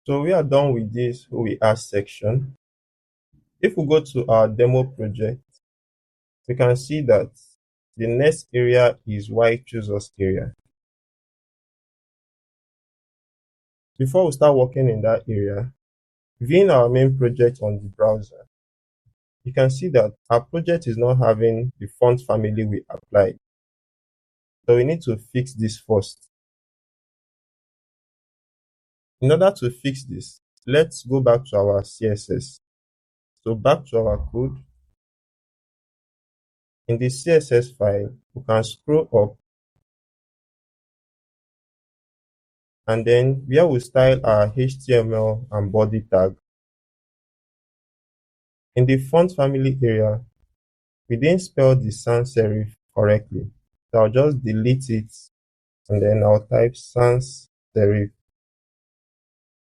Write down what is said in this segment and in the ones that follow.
So we are done with this who we ask section. If we go to our demo project, we can see that the next area is why choose us area. Before we start working in that area, viewing our main project on the browser, you can see that our project is not having the font family we applied. So we need to fix this first. In order to fix this, let's go back to our CSS. So back to our code. In the CSS file, we can scroll up and then where we style our HTML and body tag. In the font family area, we didn't spell the sans serif correctly. So I'll just delete it and then I'll type sans serif.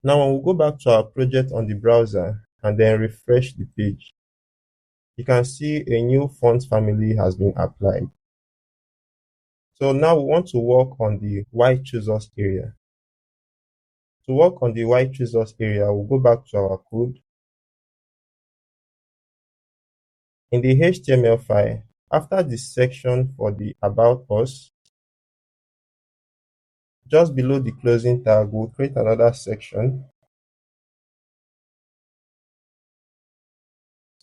Now when we go back to our project on the browser and then refresh the page, you can see a new font family has been applied. So now we want to work on the why choose us area. To work on the why choose us area, we'll go back to our code. In the HTML file, after the section for the about us, just below the closing tag, we'll create another section.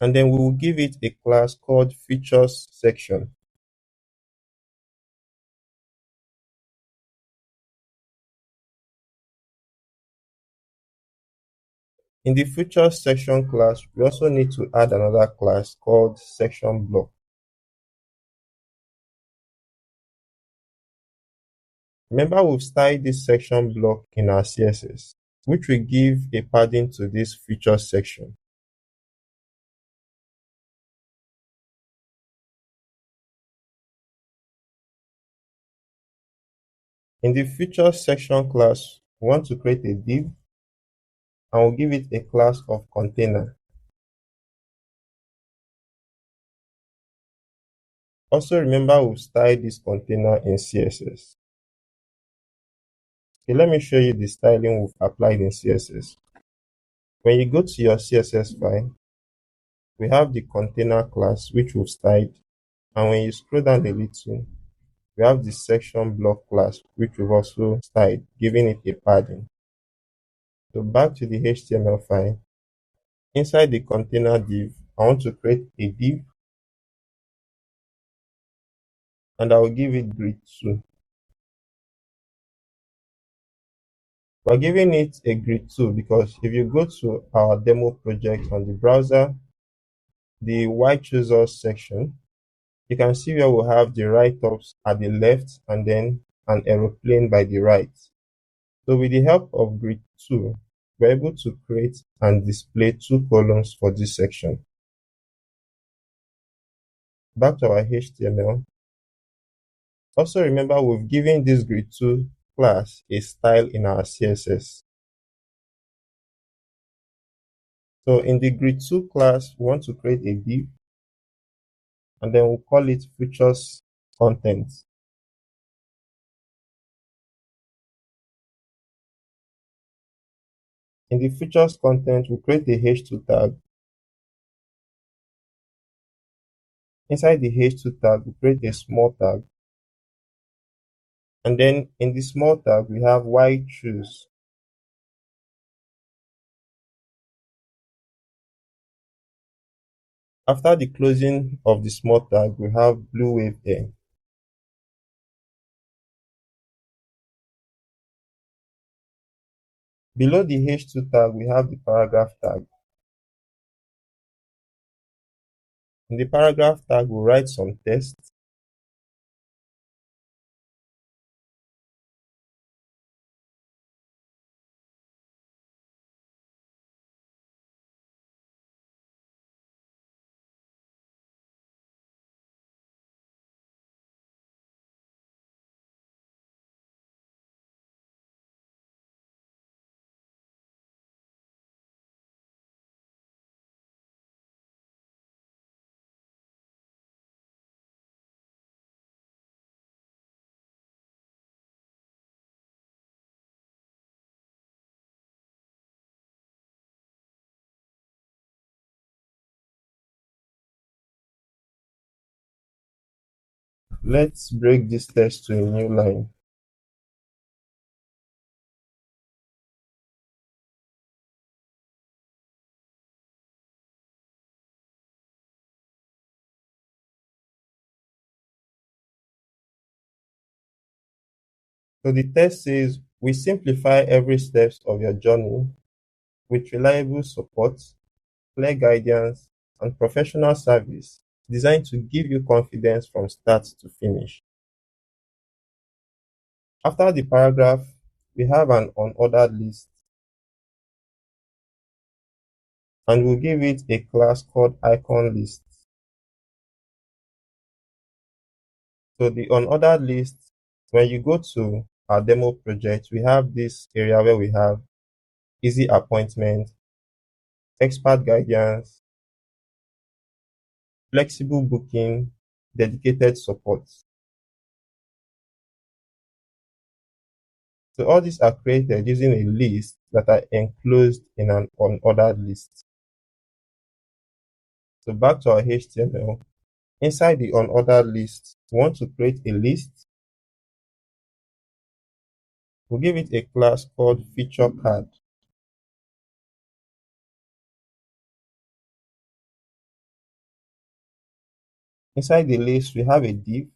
And then we will give it a class called features section. In the features section class, we also need to add another class called section block. Remember, we've styled this section block in our CSS, which will give a padding to this features section. In the features section class, we want to create a div and we'll give it a class of container. Also remember we've styled this container in CSS. Okay, let me show you the styling we've applied in CSS. When you go to your CSS file, we have the container class which we've styled, and when you scroll down a little, we have the section block class which we've also styled, giving it a padding. So back to the HTML file. Inside the container div, I want to create a div and I will give it grid 2. We're giving it a grid 2 because if you go to our demo project on the browser, the why choose us section, you can see where we have the write-ups at the left and then an aeroplane by the right. So with the help of grid 2, we're able to create and display 2 columns for this section. Back to our HTML. Also remember we've given this grid 2 class a style in our CSS. So in the grid 2 class, we want to create a div and then we'll call it features content. In the features content, we'll create a h2 tag. Inside the h2 tag, we create a small tag. And then in the small tag, we have why choose. After the closing of the small tag, we have BluewaveAir. Below the h2 tag, we have the paragraph tag. In the paragraph tag, we'll write some text. Let's break this text to a new line. So the text says, we simplify every step of your journey with reliable support, clear guidance, and professional service designed to give you confidence from start to finish. After the paragraph, we have an unordered list, and we'll give it a class called icon list. So the unordered list, when you go to our demo project, we have this area where we have easy appointment, expert guidance, flexible booking, dedicated support. So all these are created using a list that are enclosed in an unordered list. So back to our HTML. Inside the unordered list, we want to create a list. We'll give it a class called feature card. Inside the list, we have a div,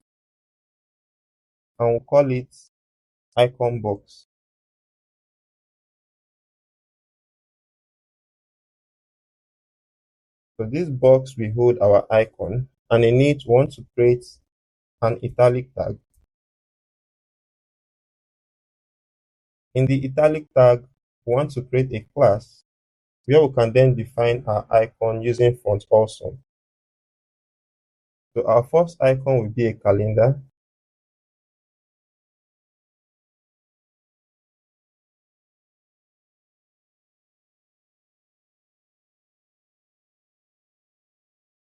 and we'll call it icon box. So this box will hold our icon, and in it, we want to create an italic tag. In the italic tag, we want to create a class where we can then define our icon using font also. So our first icon will be a calendar.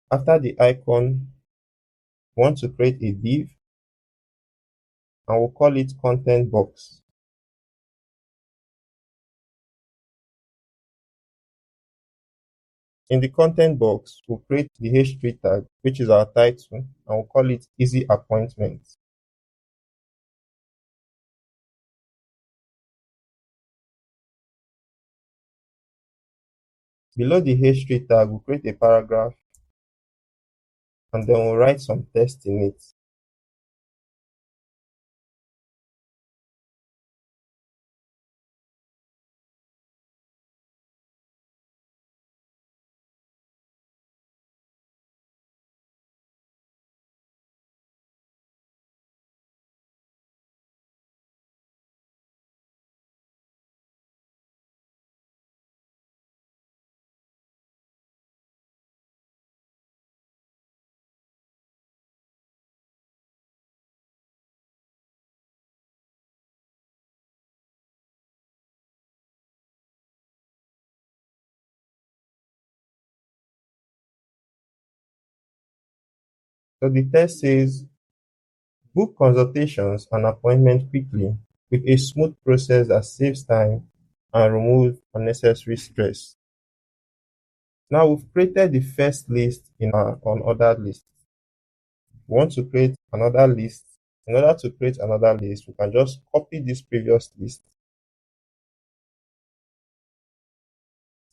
After the icon, we want to create a div, and we'll call it content box. In the content box, we'll create the H3 tag, which is our title, and we'll call it easy appointment. Below the H3 tag, we'll create a paragraph, and then we'll write some text in it. So the text says, book consultations and appointment quickly with a smooth process that saves time and removes unnecessary stress. Now we've created the first list in our unordered list. We want to create another list. In order to create another list, we can just copy this previous list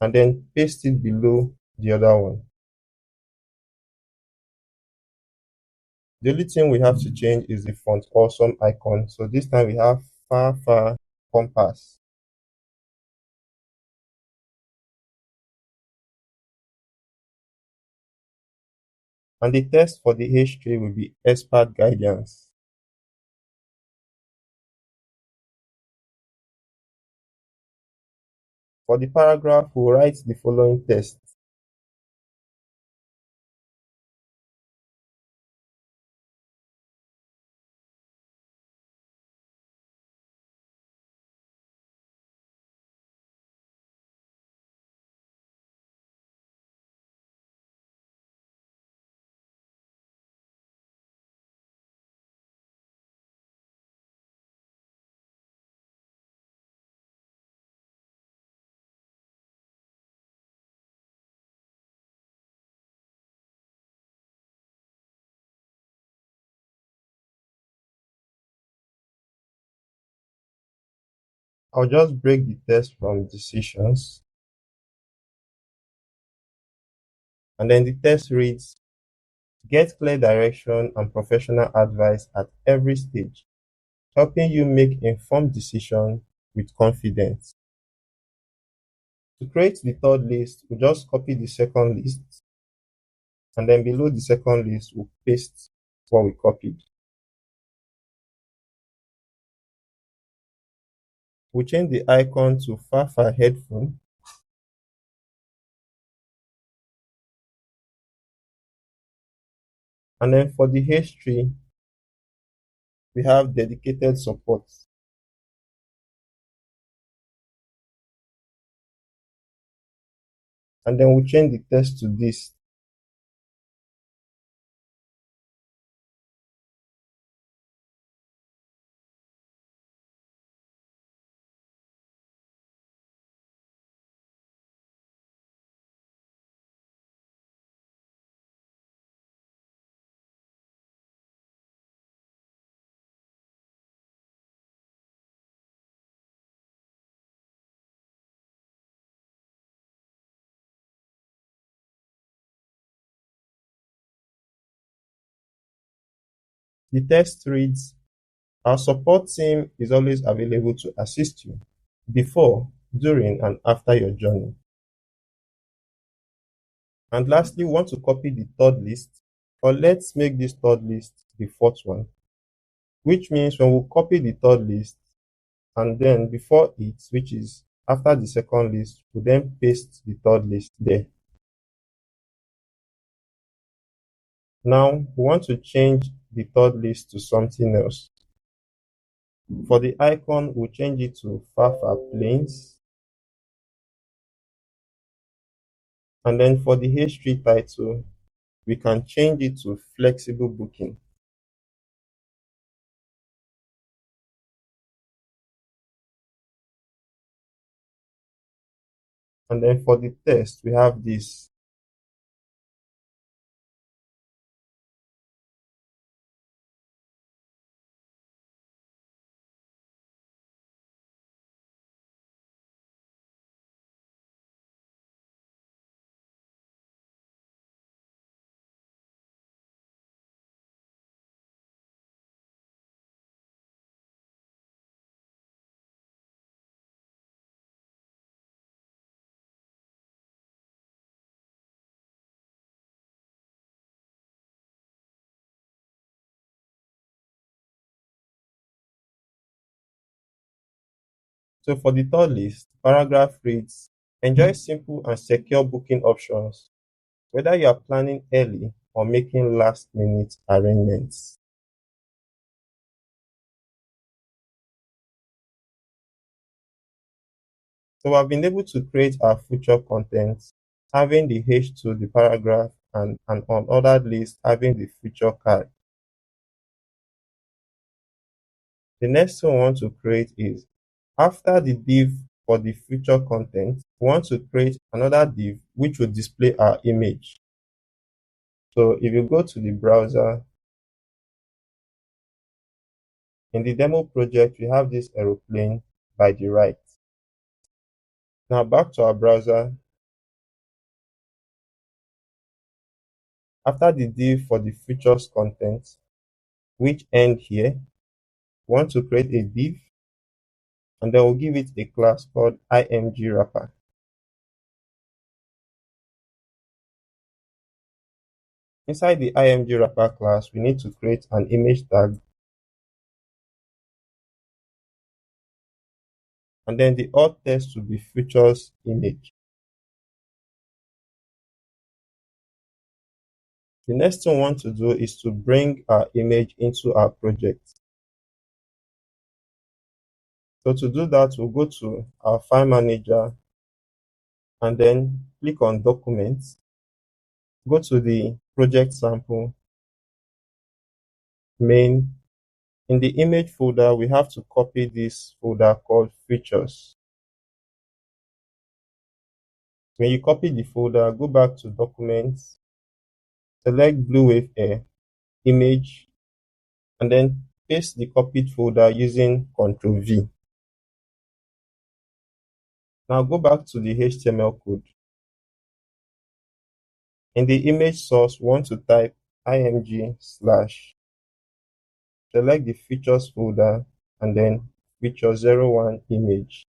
and then paste it below the other one. The only thing we have to change is the font awesome icon. So this time we have far compass. And the text for the H3 will be expert guidance. For the paragraph, we'll write the following text. I'll just break the test from decisions. And then the test reads, get clear direction and professional advice at every stage, helping you make informed decisions with confidence. To create the third list, we just copy the second list, and then below the second list, we'll paste what we copied. We'll change the icon to Fafa headphone. And then for the history, we have dedicated support. And then we'll change the text to this. The text reads, our support team is always available to assist you before, during, and after your journey. And lastly, we want to copy the third list, or let's make this third list the fourth one, which means when we copy the third list and then before it, which is after the second list, we then paste the third list there. Now we want to change the third list to something else. For the icon, we'll change it to Fafa Plains. And then for the history title, we can change it to flexible booking. And then for the text, we have this. So for the third list, paragraph reads, enjoy simple and secure booking options, whether you are planning early or making last minute arrangements. So I've been able to create our future content, having the H2, the paragraph, and an unordered list having the future card. The next thing we want to create is, after the div for the future content, we want to create another div which will display our image. So if you go to the browser, in the demo project, we have this aeroplane by the right. Now back to our browser. After the div for the features content, which end here, we want to create a div, and then we'll give it a class called img wrapper. Inside the img wrapper class, we need to create an image tag, and then the alt text will be features image. The next thing we want to do is to bring our image into our project. So to do that, we'll go to our file manager and then click on documents, go to the project sample, main. In the image folder, we have to copy this folder called features. When you copy the folder, go back to documents, select BluewaveAir, image, and then paste the copied folder using Ctrl V. Now go back to the HTML code. In the image source, we want to type img slash, select the features folder, and then feature 01 image.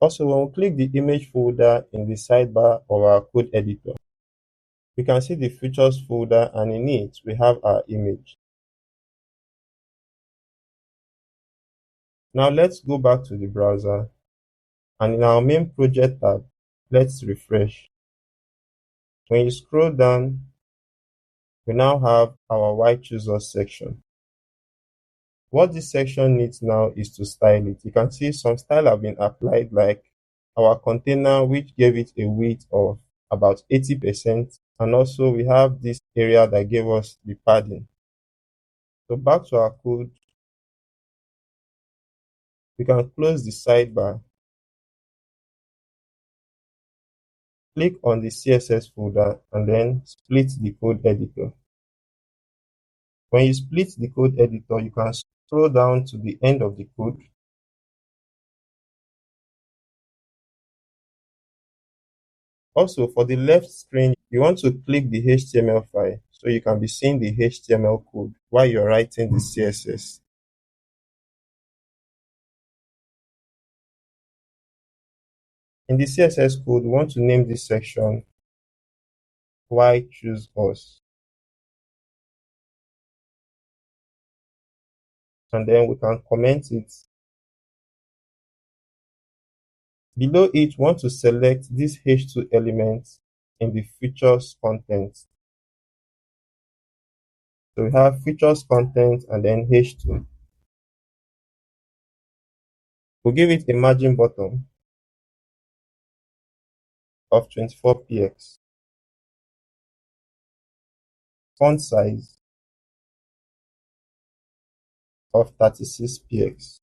Also, when we click the image folder in the sidebar of our code editor, we can see the features folder, and in it, we have our image. Now let's go back to the browser, and in our main project tab, let's refresh. When you scroll down, we now have our Why Choose Us section. What this section needs now is to style it. You can see some style have been applied, like our container, which gave it a width of about 80%. And also we have this area that gave us the padding. So back to our code, we can close the sidebar, click on the CSS folder, and then split the code editor. When you split the code editor, you can scroll down to the end of the code. Also, for the left screen, you want to click the HTML file so you can be seeing the HTML code while you're writing the CSS. In the CSS code, we want to name this section Why Choose Us. And then we can comment it. Below it, we want to select this H2 element in the features content. So we have features content and then H2. We'll give it a margin bottom of 24 px, font size of 36 px,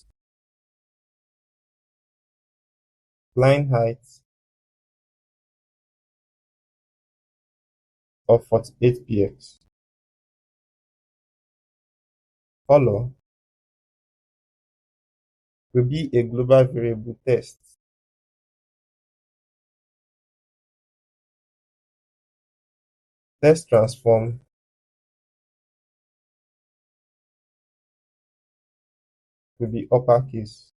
line height of 48 px, color will be a global variable text. Text transform will be uppercase.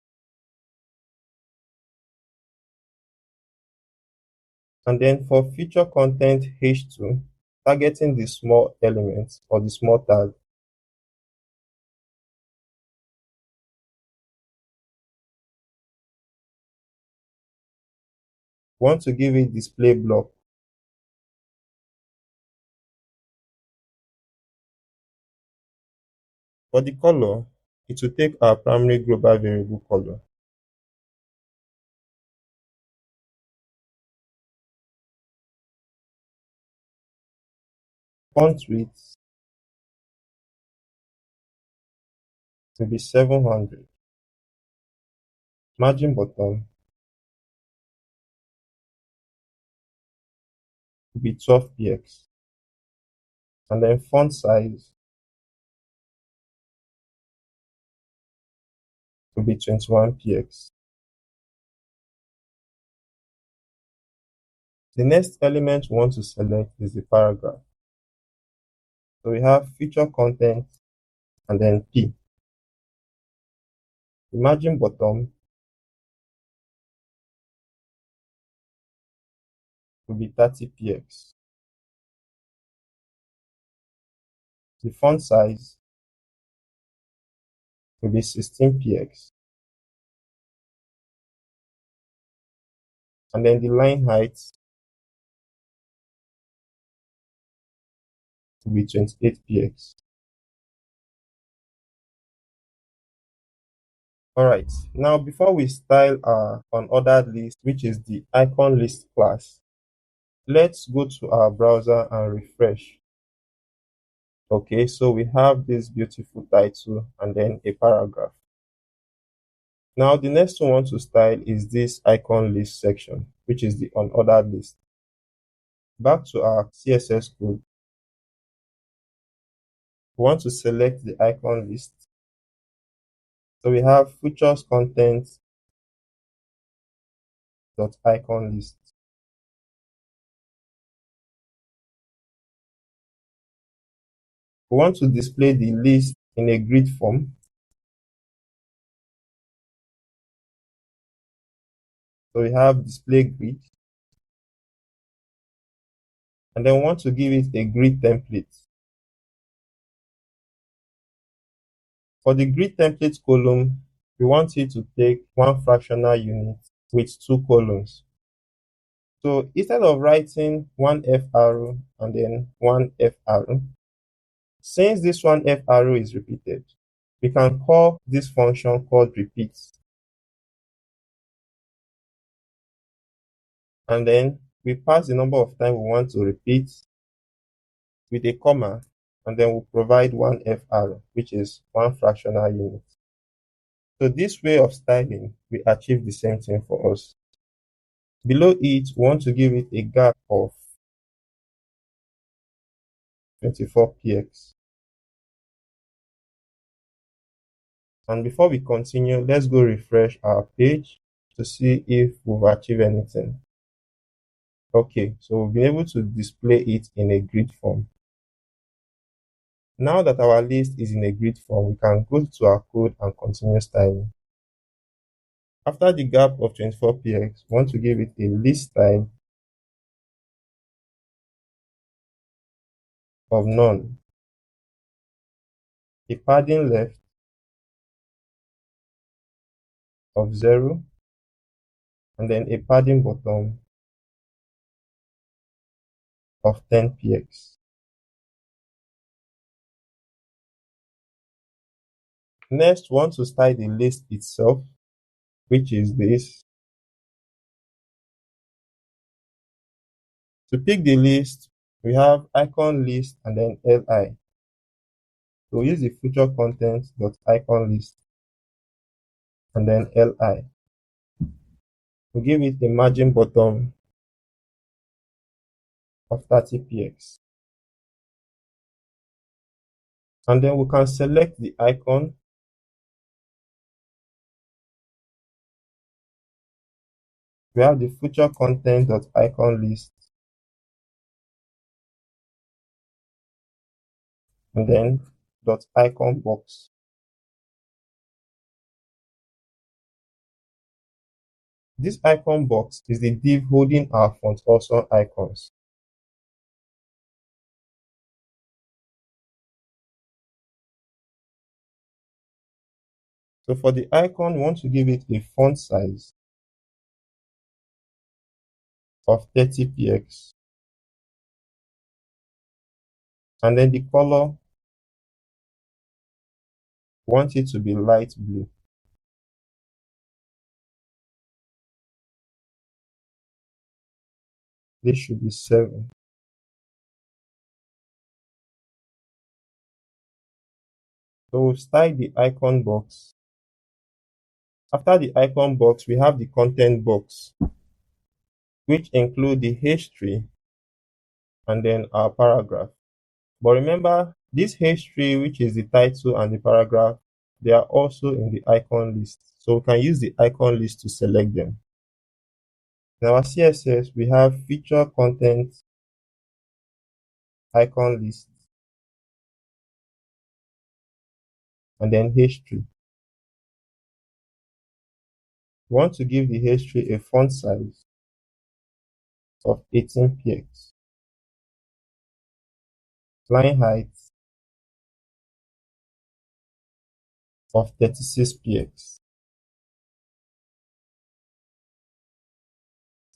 And then for feature content H2, targeting the small elements or the small tag, want to give it display block. For the color, it will take our primary global variable color. Font width will be 700. Margin bottom will be 12 px. And then font size will be 21 px. The next element we want to select is the paragraph. So we have feature content and then P. The margin bottom will be 30 px. The font size will be 16 px. And then the line height will be 28 px. Alright, now before we style our unordered list, which is the icon list class, let's go to our browser and refresh. Okay, so we have this beautiful title and then a paragraph. Now the next one we want to style is this icon list section, which is the unordered list. Back to our CSS code, we want to select the icon list. So we have features content list. We want to display the list in a grid form. So we have display grid, and then we want to give it a grid template. For the grid template column, we want it to take one fractional unit with 2 columns. So instead of writing one F arrow and then one F arrow, since this one F arrow is repeated, we can call this function called repeat. And then we pass the number of times we want to repeat with a comma, and then we'll provide one F arrow, which is one fractional unit. So this way of styling, we achieve the same thing for us. Below it, we want to give it a gap of 24px. And before we continue, let's go refresh our page to see if we've achieved anything. Okay, so we've been able to display it in a grid form. Now that our list is in a grid form, we can go to our code and continue styling. After the gap of 24px, we want to give it a list style of none, a padding left of 0, and then a padding bottom of 10px. Next, we want to style the list itself, which is this. To pick the list, we have icon list and then li. So we use the feature content.icon list and then li. We give it a margin bottom of 30px. And then we can select the icon. We have the feature content.icon list and then .icon box. This icon box is the div holding our font awesome icons. So for the icon, we want to give it a font size of 30px. And then the color, we want it to be light blue. This should be 7. So we'll style the icon box. After the icon box, we have the content box, which include the history and then our paragraph. But remember, this history, which is the title and the paragraph, they are also in the icon list. So we can use the icon list to select them. In our CSS, we have feature content icon list and then history. We want to give the history a font size of 18px, line height of 36px,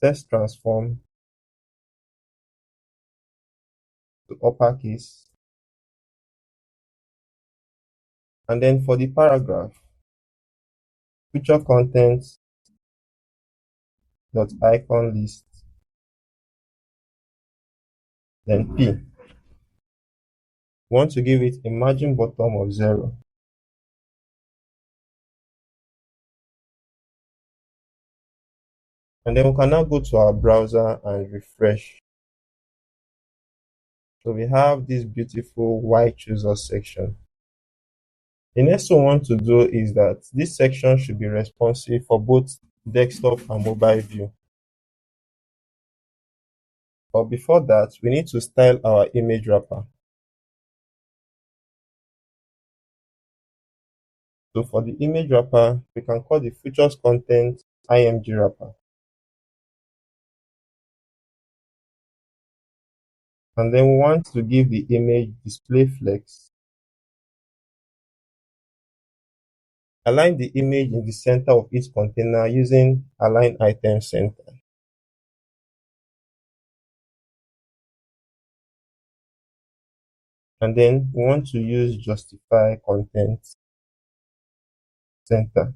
text transform to uppercase, and then for the paragraph, feature content dot icon list, then p. We want to give it a margin bottom of 0. And then we can now go to our browser and refresh. So we have this beautiful why chooser section. The next one we want to do is that this section should be responsive for both desktop and mobile view. But before that, we need to style our image wrapper. So for the image wrapper, we can call the features content img wrapper. And then we want to give the image display flex. Align the image in the center of each container using align item center. And then we want to use justify content center.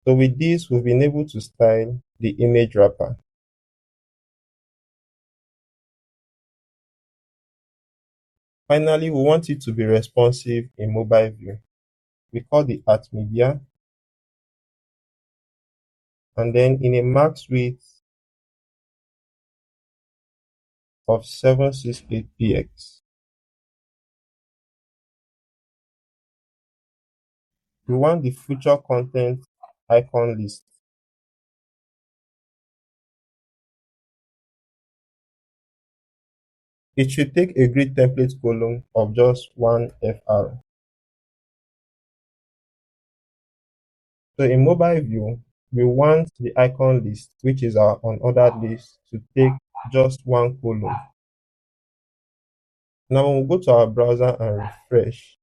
So with this, we've been able to style the image wrapper. Finally, we want it to be responsive in mobile view. We call the at media, and then in a max width of 768px. We want the feature content icon list. It should take a grid template column of just one fr. So in mobile view, we want the icon list, which is our unordered list, to take just one column. Now when we go to our browser and refresh,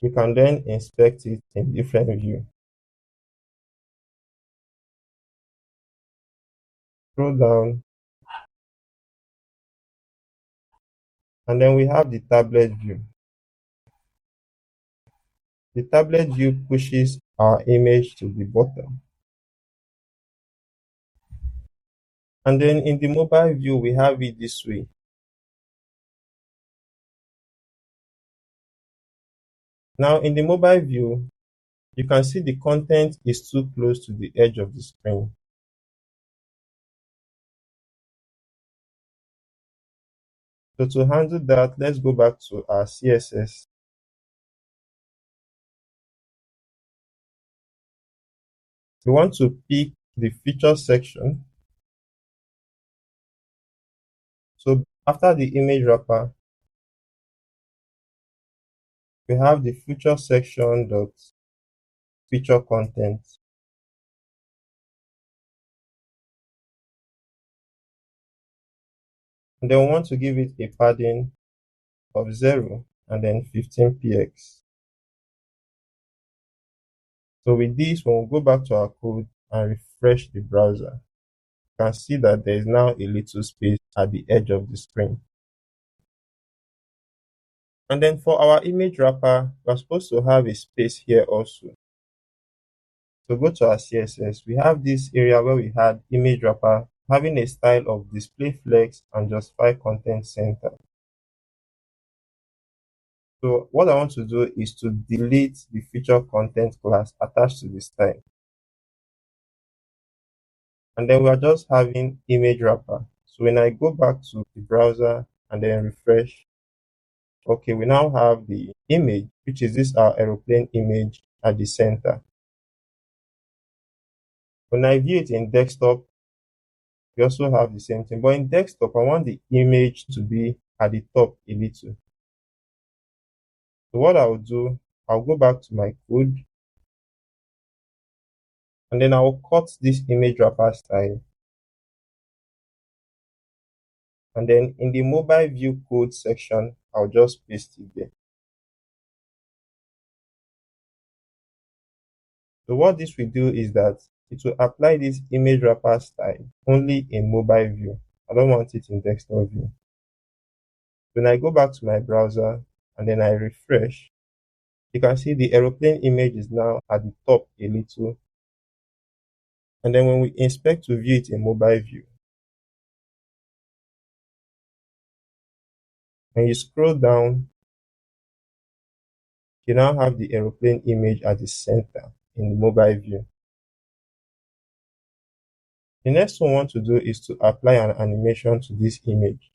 we can then inspect it in different view. Scroll down, and then we have the tablet view. The tablet view pushes our image to the bottom. And then in the mobile view, we have it this way. Now in the mobile view, you can see the content is too close to the edge of the screen. So to handle that, let's go back to our CSS. We want to pick the feature section. So after the image wrapper, we have the feature section dot feature content. And then we want to give it a padding of 0 and then 15px. So with this, when we go back to our code and refresh the browser, you can see that there is now a little space at the edge of the screen. And then for our image wrapper, we're supposed to have a space here also. So go to our CSS. We have this area where we had image wrapper having a style of display flex and justify content center. So what I want to do is to delete the feature content class attached to the style. And then we are just having image wrapper. So when I go back to the browser and then refresh, okay, we now have the image, which is this our aeroplane image at the center. When I view it in desktop, we also have the same thing. But in desktop, I want the image to be at the top a little. So what I'll do, I'll go back to my code, and then I'll cut this image wrapper style. And then in the mobile view code section, I'll just paste it there. So what this will do is that it will apply this image wrapper style only in mobile view. I don't want it in desktop view. When I go back to my browser and then I refresh, you can see the aeroplane image is now at the top a little. And then when we inspect to view it in mobile view, when you scroll down, you now have the aeroplane image at the center in the mobile view. The next one we want to do is to apply an animation to this image.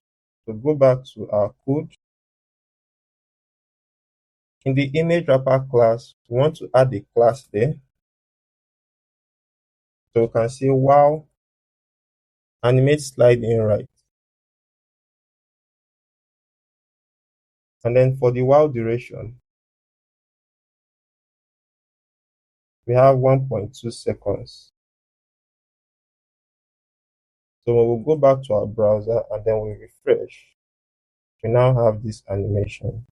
So go back to our code. In the image wrapper class, we want to add a class there. So we can say wow animate slide in right. And then for the while duration, we have 1.2 seconds. So when we go back to our browser and then we refresh, we now have this animation.